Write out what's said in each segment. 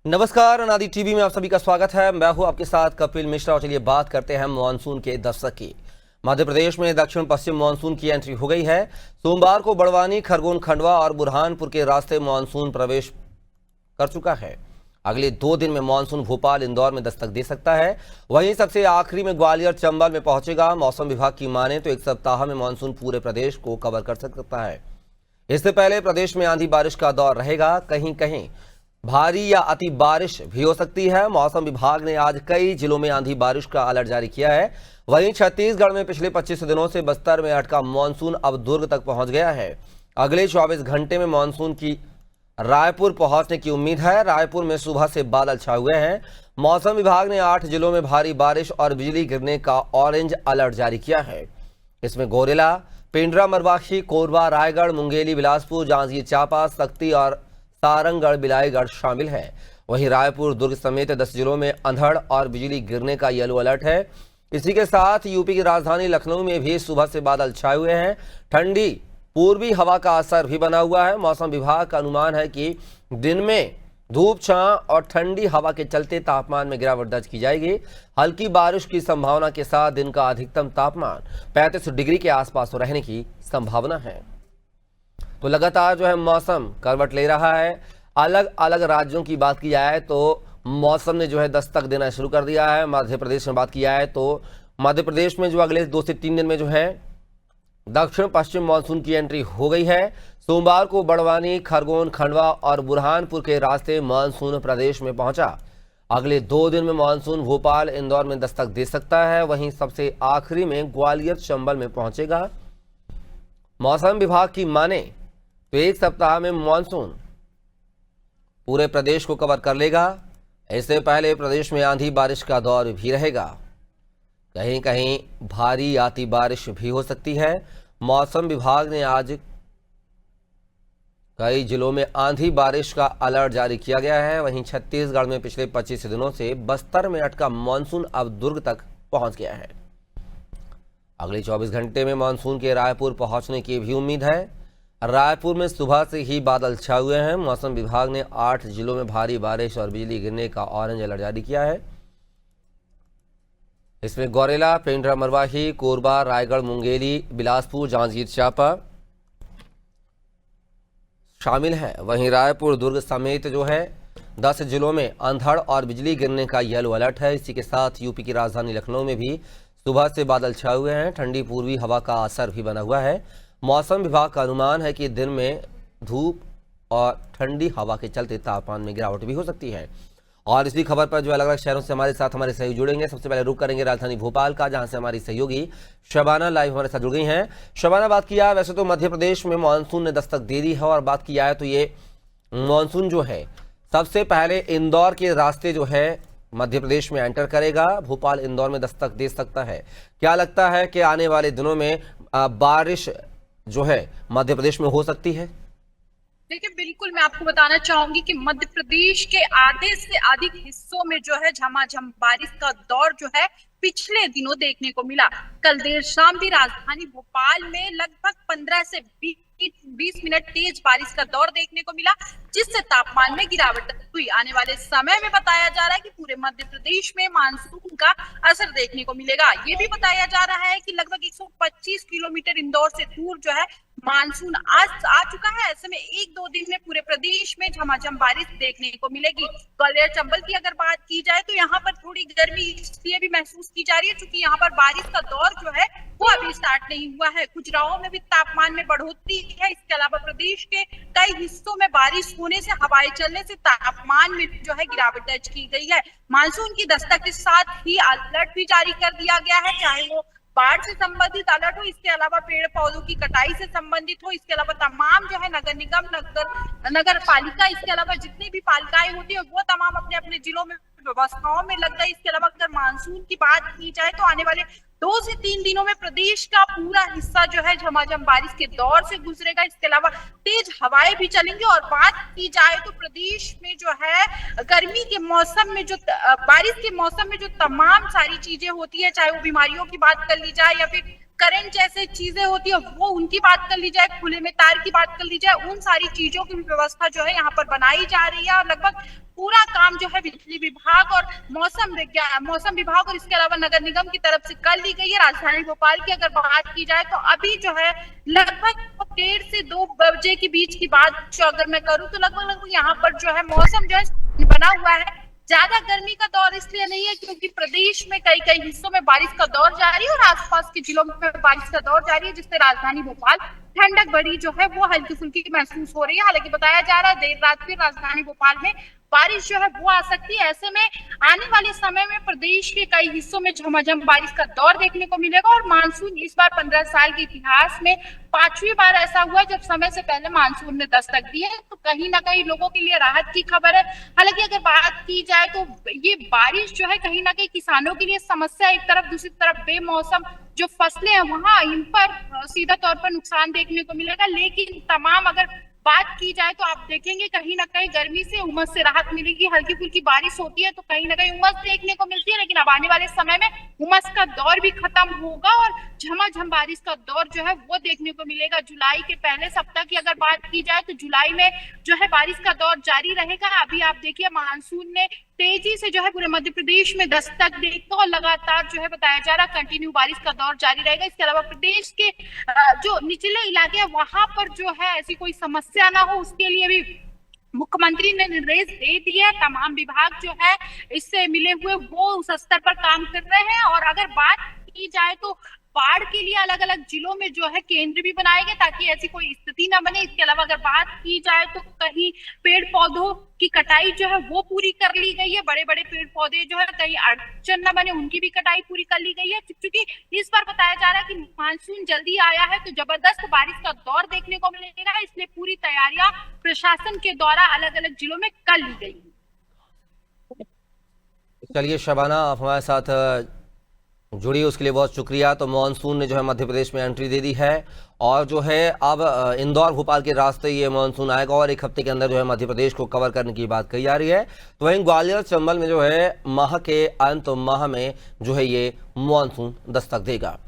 नमस्कार, अनादि टीवी में आप सभी का स्वागत है। मैं हूं आपके साथ कपिल मिश्रा और चलिए बात करते हैं मानसून के दस्तक की। मध्य प्रदेश में दक्षिण पश्चिम मानसून की एंट्री हो गई है। सोमवार को बड़वानी, खरगोन, खंडवा और बुरहानपुर के रास्ते मानसून प्रवेश कर चुका है। अगले 2 दिन में मानसून भोपाल, इंदौर में दस्तक दे सकता है। वहीं सबसे आखिरी में ग्वालियर, चंबल में पहुंचेगा। मौसम विभाग की माने तो 1 सप्ताह में मानसून पूरे प्रदेश को कवर कर सकता है। इससे पहले प्रदेश में आंधी बारिश का दौर रहेगा। कहीं कहीं भारी या अति बारिश भी हो सकती है। मौसम विभाग ने आज कई जिलों में आंधी बारिश का अलर्ट जारी किया है। वहीं छत्तीसगढ़ में पिछले 25 दिनों से बस्तर में अटका मानसून अब दुर्ग तक पहुंच गया है। अगले 24 घंटे में मानसून की रायपुर पहुंचने की उम्मीद है। रायपुर में सुबह से बादल छाए हुए हैं। मौसम विभाग ने 8 जिलों में भारी बारिश और बिजली गिरने का ऑरेंज अलर्ट जारी किया है। इसमें गौरेला, पेंड्रा, मरवाही, कोरबा, रायगढ़, मुंगेली, बिलासपुर, जांजगीर चांपा, सक्ती और सारंगगढ़, बिलाईगढ़ शामिल है। वहीं रायपुर, दुर्ग समेत 10 जिलों में अंधड़ और बिजली गिरने का येलो अलर्ट है। इसी के साथ यूपी की राजधानी लखनऊ में भी सुबह से बादल छाए हुए हैं। ठंडी पूर्वी हवा का असर भी बना हुआ है। मौसम विभाग का अनुमान है कि दिन में धूप, छां और ठंडी हवा के चलते तापमान में गिरावट दर्ज की जाएगी। हल्की बारिश की संभावना के साथ दिन का अधिकतम तापमान 35 डिग्री के आसपास रहने की संभावना है। तो लगातार जो है मौसम करवट ले रहा है। अलग अलग राज्यों की बात की जाए तो मौसम ने जो है दस्तक देना शुरू कर दिया है। मध्य प्रदेश में बात की जाए तो मध्य प्रदेश में जो अगले 2 से 3 दिन में जो है दक्षिण पश्चिम मानसून की एंट्री हो गई है। सोमवार को बड़वानी, खरगोन, खंडवा और बुरहानपुर के रास्ते मानसून प्रदेश में पहुंचा। अगले 2 दिन में मानसून भोपाल, इंदौर में दस्तक दे सकता है। वहीं सबसे आखिरी में ग्वालियर, चंबल में पहुंचेगा। मौसम विभाग की माने तो 1 सप्ताह में मानसून पूरे प्रदेश को कवर कर लेगा। इससे पहले प्रदेश में आंधी बारिश का दौर भी रहेगा। कहीं कहीं भारी या अति बारिश भी हो सकती है। मौसम विभाग ने आज कई जिलों में आंधी बारिश का अलर्ट जारी किया गया है। वहीं छत्तीसगढ़ में पिछले 25 दिनों से बस्तर में अटका मानसून अब दुर्ग तक पहुंच गया है। अगले 24 घंटे में मानसून के रायपुर पहुंचने की भी उम्मीद है। रायपुर में सुबह से ही बादल छाए हुए हैं। मौसम विभाग ने 8 जिलों में भारी बारिश और बिजली गिरने का ऑरेंज अलर्ट जारी किया है। इसमें गौरेला, पेंड्रा, मरवाही, कोरबा, रायगढ़, मुंगेली, बिलासपुर, जांजगीर चांपा शामिल है। वहीं रायपुर, दुर्ग समेत जो है 10 जिलों में अंधड़ और बिजली गिरने का येलो अलर्ट है। इसी के साथ यूपी की राजधानी लखनऊ में भी सुबह से बादल छाए हुए हैं। ठंडी पूर्वी हवा का असर भी बना हुआ है। मौसम विभाग का अनुमान है कि दिन में धूप और ठंडी हवा के चलते तापमान में गिरावट भी हो सकती है। और इसी खबर पर जो अलग अलग शहरों से हमारे साथ हमारे सहयोगी जुड़ेंगे। सबसे पहले रुक करेंगे राजधानी भोपाल का, जहां से हमारी सहयोगी शबाना लाइव हमारे साथ जुड़ गई हैं। शबाना, बात किया है वैसे तो मध्य प्रदेश में मानसून ने दस्तक दे दी है, और बात किया है तो ये मानसून जो है सबसे पहले इंदौर के रास्ते जो है मध्य प्रदेश में एंटर करेगा। भोपाल, इंदौर में दस्तक दे सकता है। क्या लगता है कि आने वाले दिनों में बारिश जो है मध्य प्रदेश में हो सकती है? देखिए, बिल्कुल मैं आपको बताना चाहूंगी कि मध्य प्रदेश के आधे से अधिक हिस्सों में जो है झमाझम बारिश का दौर जो है पिछले दिनों देखने को मिला। कल देर शाम भी राजधानी भोपाल में लगभग 15 से 20 मिनट तेज बारिश का दौर देखने को मिला, जिससे तापमान में गिरावट हुई। आने वाले समय में बताया जा रहा है कि पूरे मध्य प्रदेश में मानसून का असर देखने को मिलेगा। ये भी बताया जा रहा है कि लगभग 125 किलोमीटर इंदौर से दूर जो है मानसून आज आ चुका है। ऐसे में 1-2 दिन में पूरे प्रदेश में झमाझम बारिश देखने को मिलेगी। ग्वालियर, चंबल की अगर बात की जाए तो यहाँ पर थोड़ी गर्मी इसलिए भी महसूस की जा रही है क्योंकि यहाँ पर बारिश का दौर जो है वो अभी स्टार्ट नहीं हुआ है। खुजराहो में भी तापमान में बढ़ोतरी है। इसके अलावा प्रदेश के कई हिस्सों में बारिश होने से, हवाएं चलने से तापमान में जो है गिरावट दर्ज की गई है। मानसून की दस्तक के साथ ही अलर्ट भी जारी कर दिया गया है, चाहे वो बाढ़ से संबंधित अलर्ट हो, इसके अलावा पेड़ पौधों की कटाई से संबंधित हो, इसके अलावा तमाम जो है नगर निगम, नगर पालिका, इसके अलावा जितनी भी पालिकाएं होती है वो तमाम अपने अपने जिलों में व्यवस्थाओं में लग गई। इसके अलावा अगर मानसून की बात की जाए तो आने वाले 2 से 3 दिनों में प्रदेश का पूरा हिस्सा जो है झमाझम बारिश के दौर से गुजरेगा। इसके अलावा तेज हवाएं भी चलेंगी। और बात की जाए तो प्रदेश में जो है गर्मी के मौसम में जो बारिश के मौसम में जो तमाम सारी चीजें होती है, चाहे वो बीमारियों की बात कर ली जाए या फिर करंट जैसे चीजें होती है वो उनकी बात कर ली जाए, खुले में तार की बात कर ली जाए, उन सारी चीजों की व्यवस्था जो है यहाँ पर बनाई जा रही है। और लगभग पूरा काम जो है बिजली विभाग और मौसम विभाग और इसके अलावा नगर निगम की तरफ से कर ली गई है। राजधानी भोपाल की अगर बात की जाए तो अभी जो है लगभग 1:30 से 2 बजे के बीच की बात जो अगर मैं करूँ तो लगभग यहाँ पर जो है मौसम जो है बना हुआ है। ज्यादा गर्मी का दौर इसलिए नहीं है क्योंकि प्रदेश में कई कई हिस्सों में बारिश का दौर जारी है और आसपास के जिलों में बारिश का दौर जारी है, जिससे राजधानी भोपाल ठंडक बड़ी जो है वो हल्की फुल्की महसूस हो रही है। हालांकि बताया जा रहा है देर रात फिर राजधानी भोपाल में बारिश जो है वो आ सकती है। ऐसे में आने वाले समय में प्रदेश के कई हिस्सों में झमाझम बारिश का दौर देखने को मिलेगा। और मानसून इस बार 15 साल के इतिहास में 5वीं बार ऐसा हुआ जब समय से पहले मानसून ने दस्तक दी है, तो कहीं ना कहीं लोगों के लिए राहत की खबर है। हालांकि अगर बात की जाए तो ये बारिश जो है कहीं ना कहीं किसानों के लिए समस्या एक तरफ, दूसरी तरफ बेमौसम जो फसलें हैं वहां इन पर सीधा तौर पर नुकसान देखने को मिलेगा। लेकिन तमाम अगर बात की जाए तो आप देखेंगे कहीं ना कहीं गर्मी से, उमस से राहत मिलेगी। हल्की फुल्की बारिश होती है तो कहीं ना कहीं उमस देखने को मिलती है, लेकिन अब आने वाले समय में उमस का दौर भी खत्म होगा और झमाझम बारिश का दौर जो है वो देखने को मिलेगा। जुलाई के पहले सप्ताह की अगर बात की जाए तो जुलाई में जो है बारिश का दौर जारी रहेगा। अभी आप देखिए मानसून ने तेजी से जो है पूरे मध्य प्रदेश में दस्तक देगा और लगातार जो है बताया जा रहा कंटिन्यू बारिश का दौर जारी रहेगा। इसके अलावा प्रदेश के जो निचले इलाके हैं वहां पर जो है ऐसी कोई समस्या ना हो, उसके लिए भी मुख्यमंत्री ने निर्देश दे दिया। तमाम विभाग जो है इससे मिले हुए वो उस स्तर पर काम कर रहे हैं। और अगर बात की जाए तो बाढ़ के लिए अलग अलग जिलों में जो है केंद्र भी बनाए गए ताकि ऐसी कोई स्थिति ना बने। इसके अलावा अगर बात की जाए तो कहीं पेड़ पौधों की कटाई जो है वो पूरी कर ली गई है। बड़े बड़े पेड़ पौधे जो है कहीं अड़चन न बने उनकी भी कटाई पूरी कर ली गई है, क्योंकि इस बार बताया जा रहा है कि मानसून जल्दी आया है तो जबरदस्त बारिश का दौर देखने को मिलेगा। इसलिए पूरी तैयारियां प्रशासन के द्वारा अलग अलग जिलों में कर ली गई है। चलिए शबाना, आप हमारे साथ जुड़ी उसके लिए बहुत शुक्रिया। तो मानसून ने जो है मध्य प्रदेश में एंट्री दे दी है और जो है अब इंदौर भोपाल के रास्ते ये मानसून आएगा और 1 हफ्ते के अंदर जो है मध्य प्रदेश को कवर करने की बात कही जा रही है। तो वहीं ग्वालियर चंबल में जो है माह के अंत माह में जो है ये मानसून दस्तक देगा।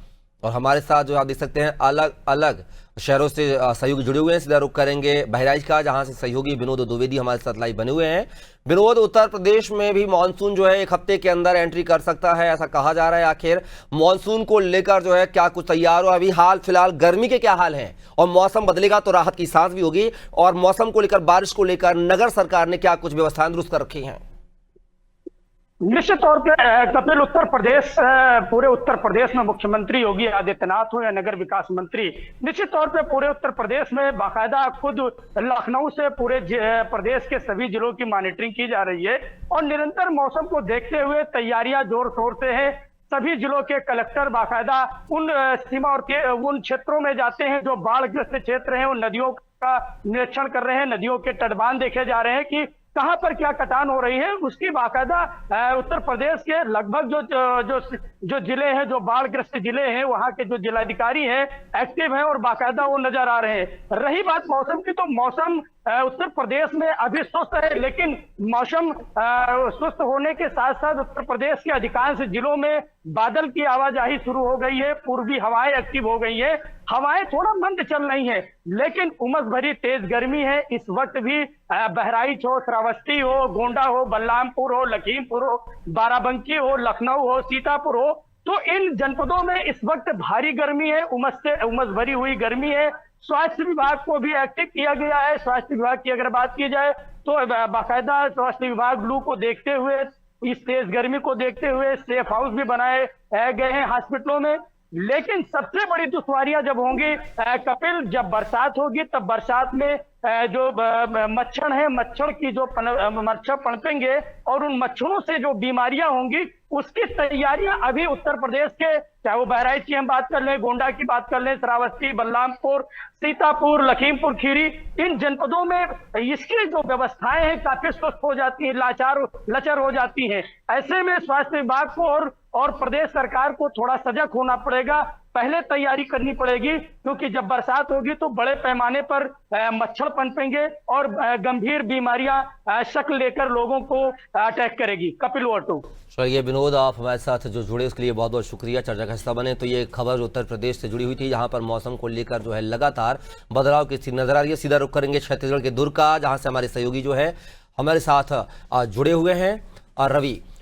और हमारे साथ जो आप देख सकते हैं अलग अलग शहरों से सहयोगी जुड़े हुए हैं। सीधा रुख करेंगे बहराइच का, जहां से सहयोगी विनोद द्विवेदी हमारे साथ लाइव बने हुए हैं। विनोद, उत्तर प्रदेश में भी मानसून जो है 1 हफ्ते के अंदर एंट्री कर सकता है ऐसा कहा जा रहा है। आखिर मानसून को लेकर जो है क्या कुछ तैयार हो? अभी हाल फिलहाल गर्मी के क्या हाल हैं और मौसम बदलेगा तो राहत की सांस भी होगी, और मौसम को लेकर, बारिश को लेकर नगर सरकार ने क्या कुछ व्यवस्थाएं दुरुस्त कर रखी हैं? निश्चित तौर पे कपिल, उत्तर प्रदेश, पूरे उत्तर प्रदेश में मुख्यमंत्री योगी आदित्यनाथ हो या नगर विकास मंत्री, निश्चित तौर पे पूरे उत्तर प्रदेश में बाकायदा खुद लखनऊ से पूरे प्रदेश के सभी जिलों की मॉनिटरिंग की जा रही है और निरंतर मौसम को देखते हुए तैयारियां जोर शोर से है। सभी जिलों के कलेक्टर बाकायदा उन सीमा और उन क्षेत्रों में जाते हैं जो बाढ़ग्रस्त क्षेत्र हैं, उन नदियों का निरीक्षण कर रहे हैं, नदियों के तटबांध देखे जा रहे हैं कि कहां पर क्या कटान हो रही है। उसकी बाकायदा उत्तर प्रदेश के लगभग जो जिले हैं, जो बाढ़ग्रस्त जिले हैं, वहां के जो जिलाधिकारी हैं एक्टिव हैं और बाकायदा वो नजर आ रहे हैं। रही बात मौसम की, तो मौसम उत्तर प्रदेश में अभी स्वस्थ है, लेकिन मौसम स्वस्थ होने के साथ साथ उत्तर प्रदेश के अधिकांश जिलों में बादल की आवाजाही शुरू हो गई है, पूर्वी हवाएं एक्टिव हो गई है। हवाएं थोड़ा मंद चल रही हैं, लेकिन उमस भरी तेज गर्मी है इस वक्त भी। बहराइच हो, श्रावस्ती हो, गोंडा हो, बलरामपुर हो, लखीमपुर हो, बाराबंकी हो, लखनऊ हो, सीतापुर हो, तो इन जनपदों में इस वक्त भारी गर्मी है, उमस भरी हुई गर्मी है। स्वास्थ्य विभाग को भी एक्टिव किया गया है। स्वास्थ्य विभाग की अगर बात की जाए तो बाकायदा स्वास्थ्य विभाग लू को देखते हुए, इस तेज गर्मी को देखते हुए सेफ हाउस भी बनाए गए हैं हॉस्पिटलों में। लेकिन सबसे बड़ी दुश्वारियां जब होंगी कपिल, जब बरसात होगी, तब बरसात में जो मच्छर है, मच्छर की जो मच्छर पनपेंगे और उन मच्छरों से जो बीमारियां होंगी उसकी तैयारियां अभी उत्तर प्रदेश के, चाहे वो बहराइच की हम बात कर लें, गोंडा की बात कर लें, श्रावस्ती, बलरामपुर, सीतापुर, लखीमपुर खीरी, इन जनपदों में इसकी जो व्यवस्थाएं हैं काफी सुस्त हो जाती है, लचर हो जाती हैं। ऐसे में स्वास्थ्य विभाग को और प्रदेश सरकार को थोड़ा सजग होना पड़ेगा। पहले तैयारी करनी पड़ेगी, क्योंकि जब बरसात होगी तो बड़े पैमाने पर मच्छर पनपेंगे और गंभीर बीमारियां शक्ल लेकर लोगों को अटैक करेगी। कपिल वर्टू। चलिए विनोद, आप हमारे साथ जो जुड़े उसके लिए बहुत बहुत शुक्रिया। चर्चा का हिस्सा बने। तो ये खबर उत्तर प्रदेश से जुड़ी हुई थी, जहां पर मौसम को लेकर जो है लगातार बदलाव की स्थिति नजर आ रही है। सीधा रुख करेंगे छत्तीसगढ़ के दुर्ग का, जहां से हमारे सहयोगी जो है हमारे साथ जुड़े हुए हैं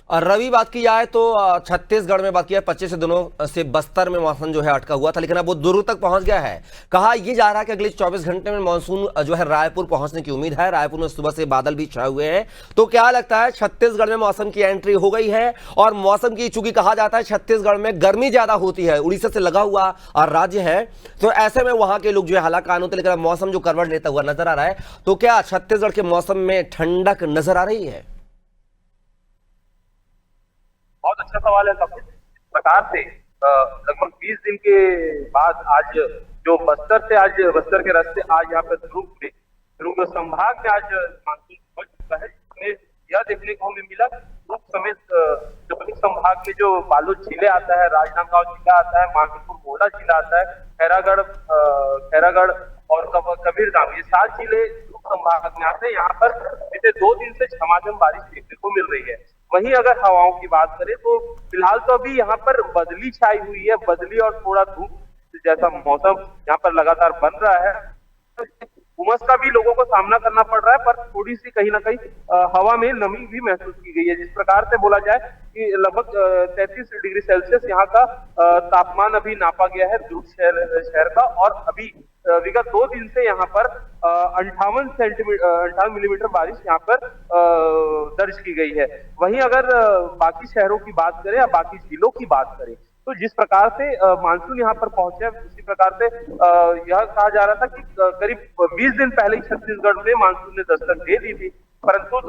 रवि बात की जाए तो छत्तीसगढ़ में बात किया 25 दिनों से बस्तर में मौसम जो है अटका हुआ था, लेकिन अब वो दुर्ग तक पहुंच गया है। कहा यह जा रहा है कि अगले 24 घंटे में मानसून जो है रायपुर पहुंचने की उम्मीद है। रायपुर में सुबह से बादल भी छाए हुए हैं। तो क्या लगता है, छत्तीसगढ़ में मौसम की एंट्री हो गई है? और मौसम की, चूंकि कहा जाता है छत्तीसगढ़ में गर्मी ज्यादा होती है, उड़ीसा से लगा हुआ राज्य है, तो ऐसे में वहां के लोग जो है हालाकान होते, लेकिन अब मौसम जो करवट लेता हुआ नजर आ रहा है, तो क्या छत्तीसगढ़ के मौसम में ठंडक नजर आ रही है? बहुत अच्छा सवाल है कपिल। इस प्रकार से लगभग 20 दिन के बाद आज जो बस्तर के रास्ते आज यहाँ पे दुर्ग संभाग में आज मानसून पहुंच चुका है। इसमें यह देखने को हमें मिला दुर्ग समेत दुर्ग संभाग में जो बालोद जिले आता है, राजनांदगांव जिला आता है, मानपुर मोड़ा जिला आता है, खैरागढ़ और कबीरधाम, ये 7 जिले दुर्ग संभाग में आते हैं। यहाँ पर बीते 2 दिन से झमाझम बारिश देखने को मिल रही है। वहीं अगर हवाओं की बात करें तो फिलहाल तो अभी यहाँ पर बदली छाई हुई है, बदली और थोड़ा धूप जैसा मौसम यहाँ पर लगातार बन रहा है। उमस का भी लोगों को सामना करना पड़ रहा है, पर थोड़ी सी कहीं ना कहीं हवा में नमी भी महसूस की गई है। जिस प्रकार से बोला जाए कि लगभग 33 डिग्री सेल्सियस यहाँ का तापमान अभी नापा गया है दुर्ग शहर का, और अभी विगत 2 दिन से यहाँ पर 58 मिलीमीटर बारिश यहाँ पर दर्ज की गई है। वहीं अगर बाकी शहरों की बात करें या बाकी जिलों की बात करें तो जिस प्रकार से मानसून यहाँ पर पहुंचे, उसी प्रकार से यह कहा जा रहा था कि करीब 20 दिन पहले ही छत्तीसगढ़ में मानसून ने दस्तक दे दी थी, परंतु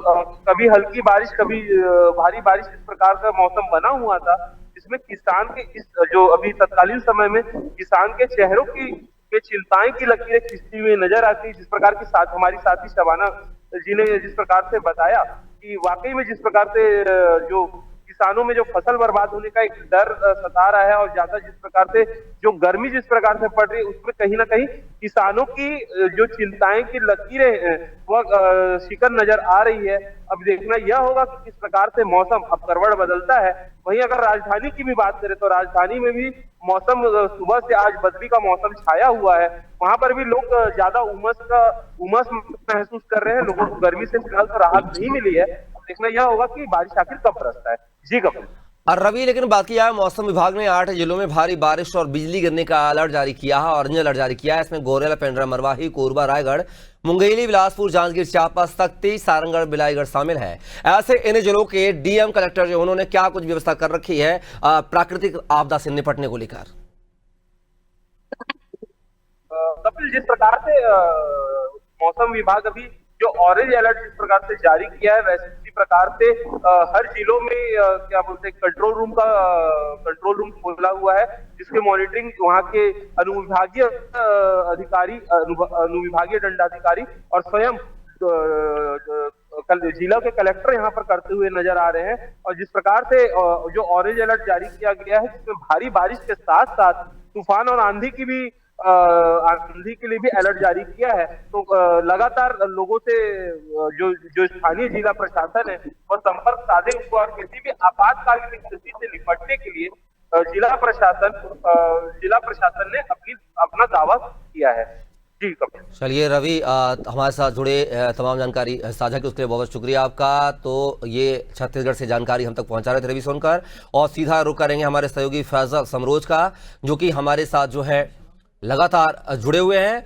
कभी हल्की बारिश कभी भारी बारिश, इस प्रकार का मौसम बना हुआ था, जिसमें किसान के इस जो अभी तत्कालीन समय में किसान के चेहरों की चिंताएं की लकीरें खिंचती हुई नजर आती। जिस प्रकार की हमारी साथी शबाना जी ने जिस प्रकार से बताया कि वाकई में जिस प्रकार से जो किसानों में जो फसल बर्बाद होने का एक डर सता रहा है, और ज्यादा जिस प्रकार से जो गर्मी जिस प्रकार से पड़ रही है, उसमें कहीं ना कहीं किसानों की जो चिंताएं की लकीरें हैं वह शिकन नजर आ रही है। अब देखना यह होगा कि किस प्रकार से मौसम अब करवट बदलता है। वहीं अगर राजधानी की भी बात करें तो राजधानी में भी मौसम सुबह से आज बदली का मौसम छाया हुआ है। वहां पर भी लोग ज्यादा उमस महसूस कर रहे हैं, लोगों को गर्मी से फिलहाल तो राहत नहीं मिली है। देखना यह होगा कि बारिश आखिर कब बरसता है। जी कपिल। और रवि, लेकिन बात किया है मौसम विभाग ने 8 जिलों में भारी बारिश और बिजली गिरने का अलर्ट जारी किया है, ऑरेंज अलर्ट जारी किया है। इसमें गौरेला, पेंड्रा, मरवाही, कोरबा, रायगढ़, मुंगेली, बिलासपुर, जांजगीर चांपा, सख्ती, सारंगढ़, बिलाईगढ़ शामिल है। ऐसे इन जिलों के डीएम कलेक्टर जो उन्होंने क्या कुछ व्यवस्था कर रखी है प्राकृतिक आपदा से निपटने को लेकर? कपिल, जिस प्रकार से मौसम विभाग अभी जो ऑरेंज अलर्ट जिस प्रकार से जारी किया है, वैसे इसी प्रकार से हर जिलों में क्या बोलते हैं कंट्रोल रूम खोला हुआ है, जिसके मॉनिटरिंग वहाँ के अनुविभागीय दंडाधिकारी और स्वयं जिला के कलेक्टर यहाँ पर करते हुए नजर आ रहे हैं। और जिस प्रकार से जो ऑरेंज अलर्ट जारी किया गया है, जिसमें भारी बारिश के साथ साथ तूफान और आंधी के लिए भी अलर्ट जारी किया है। तो लगातार लोगों से जो स्थानीय जिला प्रशासन है वह संपर्क साधे हुआ, और किसी भी आपातकालीन स्थिति से निपटने के लिए जिला प्रशासन ने अपना दावा किया है। जी कपिल। चलिए रवि, हमारे साथ जुड़े तमाम जानकारी साझा की उसके लिए बहुत शुक्रिया आपका। तो ये छत्तीसगढ़ से जानकारी हम तक पहुंचा रहे थे रवि सोनकर, और सीधा रुख करेंगे हमारे सहयोगी फैजल समरोज का, जो कि हमारे साथ जो है लगातार जुड़े हुए हैं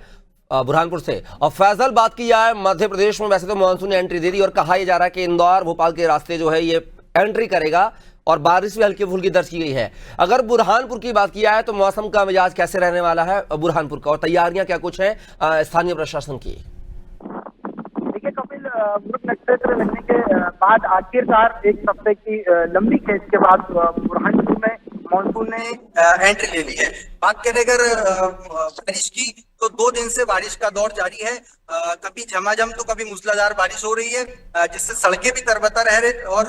बुरहानपुर से। और फैजल, बात की जाए मध्य प्रदेश में वैसे तो मानसून ने एंट्री दे दी, और कहा यह जा रहा है कि इंदौर भोपाल के रास्ते जो है ये एंट्री करेगा, और बारिश भी हल्की फुल्की दर्ज की गई है। अगर बुरहानपुर की बात की जाए तो मौसम का मिजाज कैसे रहने वाला है बुरहानपुर का, और तैयारियां क्या कुछ है स्थानीय प्रशासन की? देखिए कपिल, मृग नक्षत्र लगने के बाद आखिरकार एक हफ्ते की लंबी खेच के बाद बुरहानपुर में मानसून ने एंट्री ले ली है। बात करें अगर बारिश की तो 2 दिन से बारिश का दौर जारी है। कभी झमाझम तो कभी मूसलाधार बारिश हो रही है, जिससे सड़कें भी तरबतर है, और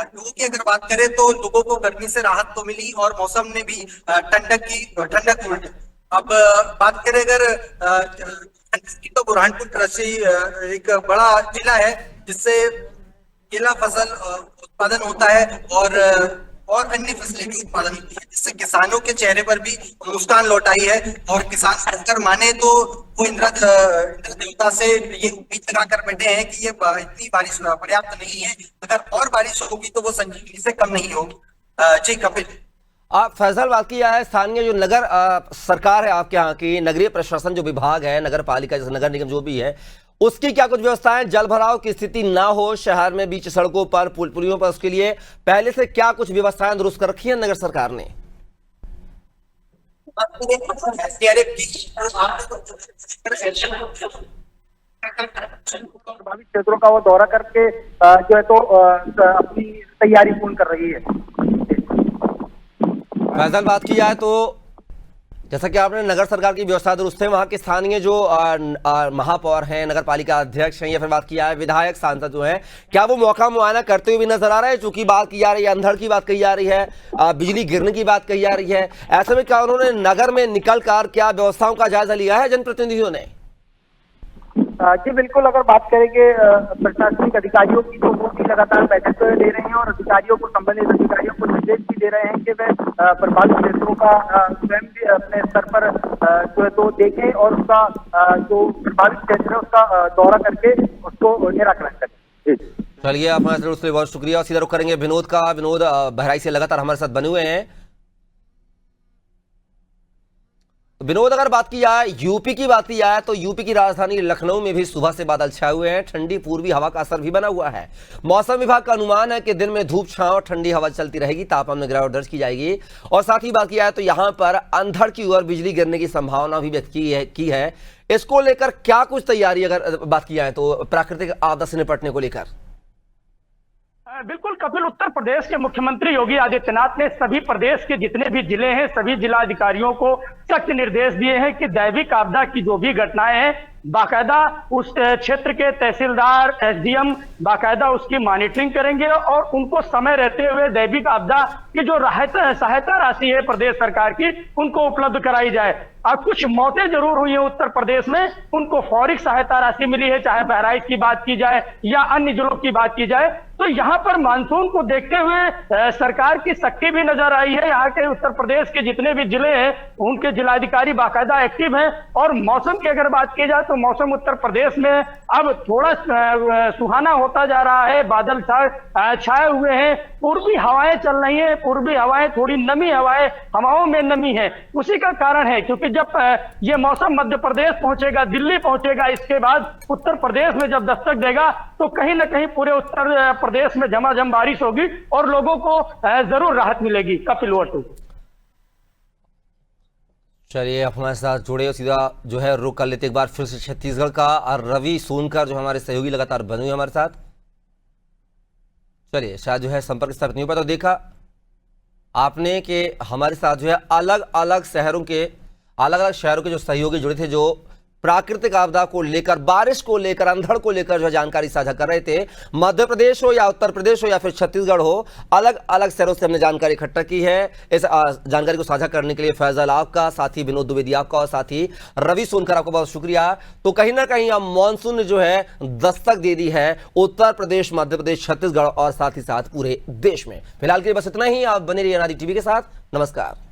लोगों की अगर बात करें तो लोगों को गर्मी से राहत तो मिली और मौसम ने भी ठंडक हुई। अब बात करें अगर ठंडक की, तो बुरहानपुर कृषि एक बड़ा जिला है जिससे केला फसल उत्पादन होता है और अन्य फसलें भी उत्पादन होती है, जिससे किसानों के चेहरे पर भी मुस्कान लौट आई है। और किसान अगर माने तो वो इंद्र देवता से ये उम्मीद लगा कर बैठे हैं कि ये इतनी बारिश पर्याप्त नहीं है, अगर और बारिश होगी तो वो संजीवनी से कम नहीं होगी। जी कपिल। फैसल, बात किया है स्थानीय जो नगर सरकार है आपके यहाँ की, नगरीय प्रशासन जो विभाग है, नगर पालिका जैसे नगर निगम जो भी है, उसकी क्या कुछ व्यवस्थाएं, जल भराव की स्थिति ना हो शहर में, बीच सड़कों पर, पुलियों पर, उसके लिए पहले से क्या कुछ व्यवस्थाएं दुरुस्त कर रखी है नगर सरकार ने? प्रभावित क्षेत्रों का वो दौरा करके जो है तो अपनी तैयारी पूर्ण कर रही है। फैसल, बात की जाए तो जैसा कि आपने नगर सरकार की व्यवस्था दुरुस्त है, वहां के स्थानीय जो महापौर हैं, नगर पालिका अध्यक्ष हैं, या फिर बात किया है विधायक सांसद जो हैं, क्या वो मौका मुआयना करते हुए भी नजर आ रहे हैं? चूंकि बात की जा रही है, अंधड़ की बात कही जा रही है, बिजली गिरने की बात कही जा रही है, ऐसे में क्या उन्होंने नगर में निकल कर क्या व्यवस्थाओं का जायजा लिया है जनप्रतिनिधियों ने? जी बिल्कुल, अगर बात करेंगे प्रशासनिक अधिकारियों की तो वो भी लगातार बैठक ले रहे हैं और अधिकारियों को, संबंधित अधिकारियों को निर्देश भी दे रहे हैं कि वे प्रभावित क्षेत्रों का स्वयं भी अपने स्तर पर जो है तो देखें और उसका जो प्रभावित क्षेत्र है उसका दौरा करके उसको निराकरण करें। चलिए, आप हमारे उसके लिए बहुत शुक्रिया। सीधा रुख करेंगे विनोद का। विनोद बहराइच से लगातार हमारे साथ बने हुए हैं। विनोद, अगर बात की जाए यूपी की बात की जाए तो यूपी की राजधानी लखनऊ में भी सुबह से बादल छाए हुए हैं, ठंडी पूर्वी हवा का असर भी बना हुआ है। मौसम विभाग का अनुमान है कि दिन में धूप छांव ठंडी हवा चलती रहेगी, तापमान में गिरावट दर्ज की जाएगी। और साथ ही बात की जाए तो यहां पर अंधड़ की ओर बिजली गिरने की संभावना भी व्यक्त की है। इसको लेकर क्या कुछ तैयारी अगर बात की जाए तो प्राकृतिक आपदा से निपटने को लेकर? बिल्कुल कपिल, उत्तर प्रदेश के मुख्यमंत्री योगी आदित्यनाथ ने सभी प्रदेश के जितने भी जिले हैं, सभी जिलाधिकारियों को सख्त निर्देश दिए हैं कि दैविक आपदा की जो भी घटनाएं हैं, बाकायदा उस क्षेत्र के तहसीलदार, एसडीएम बाकायदा उसकी मॉनिटरिंग करेंगे और उनको समय रहते हुए दैविक आपदा की जो सहायता राशि है प्रदेश सरकार की, उनको उपलब्ध कराई जाए। अब कुछ मौतें जरूर हुई हैं उत्तर प्रदेश में, उनको फौरी सहायता राशि मिली है, चाहे बहराइच की बात की जाए या अन्य जिलों की बात की जाए। तो यहाँ पर मानसून को देखते हुए सरकार की सख्ती भी नजर आई है। यहाँ के उत्तर प्रदेश के जितने भी जिले हैं उनके जिलाधिकारी बाकायदा एक्टिव हैं। और मौसम की अगर बात की जाए तो मौसम उत्तर प्रदेश में अब थोड़ा सुहाना होता जा रहा है, बादल छाए हुए हैं, पूर्वी हवाएं चल रही हैं, पूर्वी हवाएं थोड़ी नमी हवाओं में नमी है। उसी का कारण है क्योंकि जब ये मौसम मध्य प्रदेश पहुंचेगा, दिल्ली पहुंचेगा, इसके बाद उत्तर प्रदेश में जब दस्तक देगा तो कहीं ना कहीं पूरे उत्तर प्रदेश में झमाझम बारिश होगी और लोगों को जरूर राहत मिलेगी। कपिल, ओवर। चलिए, आप हमारे साथ जुड़े हो, सीधा जो है रुक कर लेते एक बार फिर से छत्तीसगढ़ का, और रवि सोनकर जो हमारे सहयोगी लगातार बने हुए हमारे साथ। चलिए, शायद जो है संपर्क स्थापित नहीं हो पाया, तो देखा आपने कि हमारे साथ जो है अलग अलग शहरों के जो सहयोगी जुड़े थे, जो प्राकृतिक आपदा को लेकर, बारिश को लेकर, अंधड़ को लेकर जो जानकारी साझा कर रहे थे। मध्य प्रदेश हो या उत्तर प्रदेश हो या फिर छत्तीसगढ़ हो, अलग अलग शहरों से हमने जानकारी इकट्ठा की है। इस जानकारी को साझा करने के लिए फैजल आपका, साथ ही विनोद द्विवेदी आपका और साथ ही रवि सोनकर आपका बहुत शुक्रिया। तो कहीं ना कहीं अब मानसून ने जो है दस्तक दे दी है उत्तर प्रदेश, मध्य प्रदेश, छत्तीसगढ़ और साथ ही साथ पूरे देश में। फिलहाल के लिए बस इतना ही। आप बने रहिए अनादि टीवी के साथ। नमस्कार।